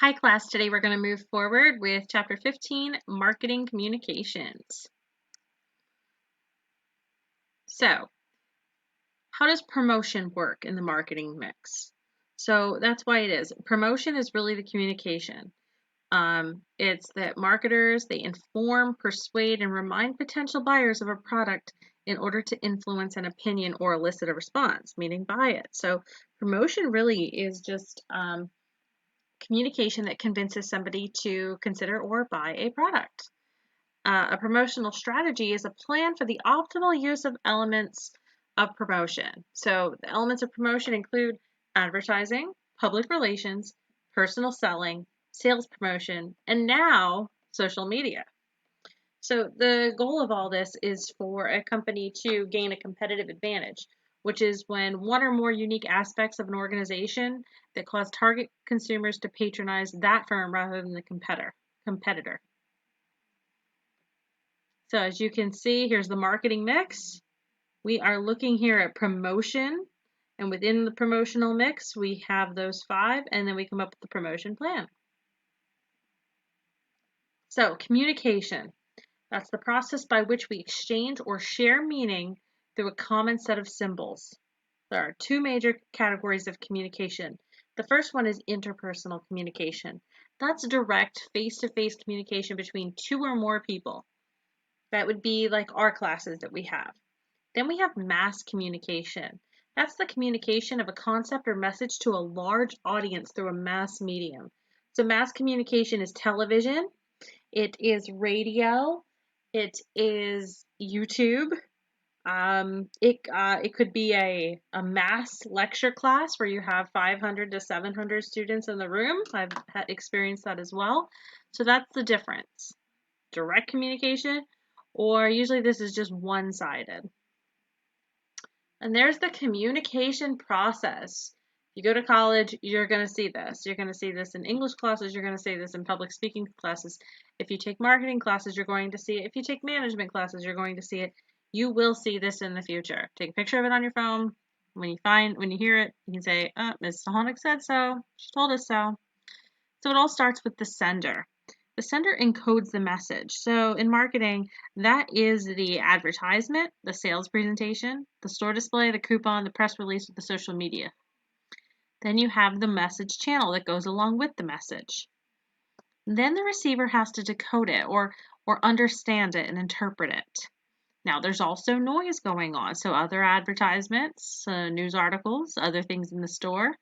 Hi class, today we're going to move forward with chapter 15, Marketing Communications. So, how does promotion work in the marketing mix? So that's why it is. Promotion is really the communication. It's that marketers, they inform, persuade, and remind potential buyers of a product in order to influence an opinion or elicit a response, meaning buy it. So promotion really is just communication that convinces somebody to consider or buy a product. A promotional strategy is a plan for the optimal use of elements of promotion. So the elements of promotion include advertising, public relations, personal selling, sales promotion, and now social media. So the goal of all this is for a company to gain a competitive advantage, which is when one or more unique aspects of an organization that cause target consumers to patronize that firm rather than the competitor. So as you can see, here's the marketing mix. We are looking here at promotion, and within the promotional mix, we have those 5, and then we come up with the promotion plan. So communication. That's the process by which we exchange or share meaning through a common set of symbols. There are 2 major categories of communication. The first one is interpersonal communication. That's direct face-to-face communication between 2 or more people. That would be like our classes that we have. Then we have mass communication. That's the communication of a concept or message to a large audience through a mass medium. So mass communication is television, it is radio, it is YouTube. It could be a mass lecture class where you have 500 to 700 students in the room. I've experienced that as well. So that's the difference. Direct communication, or usually this is just one-sided. And there's the communication process. You go to college, you're going to see this. You're going to see this in English classes. You're going to see this in public speaking classes. If you take marketing classes, you're going to see it. If you take management classes, you're going to see it. You will see this in the future. Take a picture of it on your phone. When you hear it, you can say, oh, Ms. Stahonic said so. She told us so. So it all starts with the sender. The sender encodes the message. So in marketing, that is the advertisement, the sales presentation, the store display, the coupon, the press release, the social media. Then you have the message channel that goes along with the message. Then the receiver has to decode it or understand it and interpret it. Now there's also noise going on, so other advertisements, news articles, other things in the store.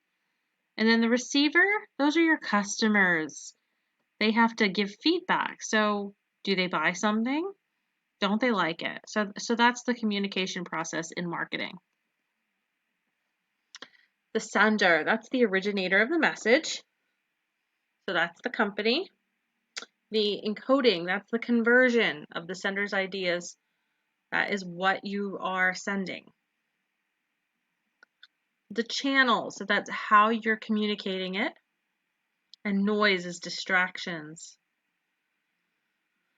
And then the receiver, those are your customers. They have to give feedback. So do they buy something? Don't they like it? So that's the communication process in marketing. The sender, that's the originator of the message. So that's the company. The encoding, that's the conversion of the sender's ideas. That is what you are sending. The channel, so that's how you're communicating it. And noise is distractions.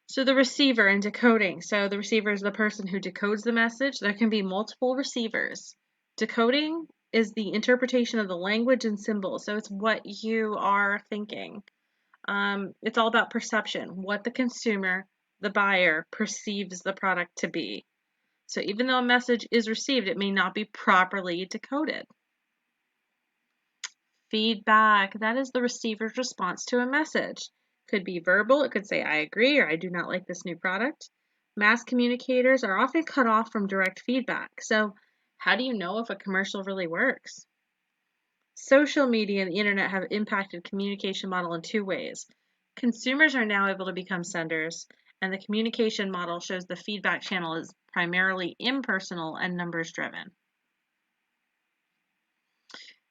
So the receiver and decoding. So the receiver is the person who decodes the message. There can be multiple receivers. Decoding is the interpretation of the language and symbols. So it's what you are thinking. It's all about perception, what the consumer, the buyer, perceives the product to be. So even though a message is received, it may not be properly decoded. Feedback, that is the receiver's response to a message. Could be verbal, it could say, I agree, or I do not like this new product. Mass communicators are often cut off from direct feedback. So how do you know if a commercial really works? Social media and the internet have impacted communication model in 2 ways. Consumers are now able to become senders, and the communication model shows the feedback channel is primarily impersonal and numbers driven.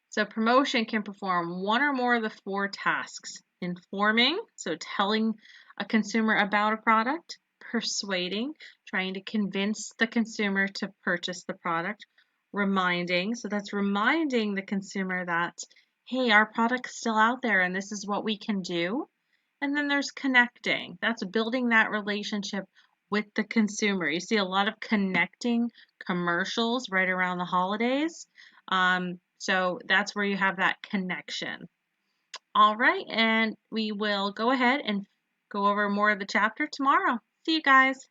So promotion can perform one or more of the 4 tasks. Informing, so telling a consumer about a product. Persuading, trying to convince the consumer to purchase the product. Reminding, so that's reminding the consumer that, hey, our product's still out there and this is what we can do. And then there's connecting, that's building that relationship with the consumer. You see a lot of connecting commercials right around the holidays. So that's where you have that connection. All right, and we will go ahead and go over more of the chapter tomorrow. See you guys.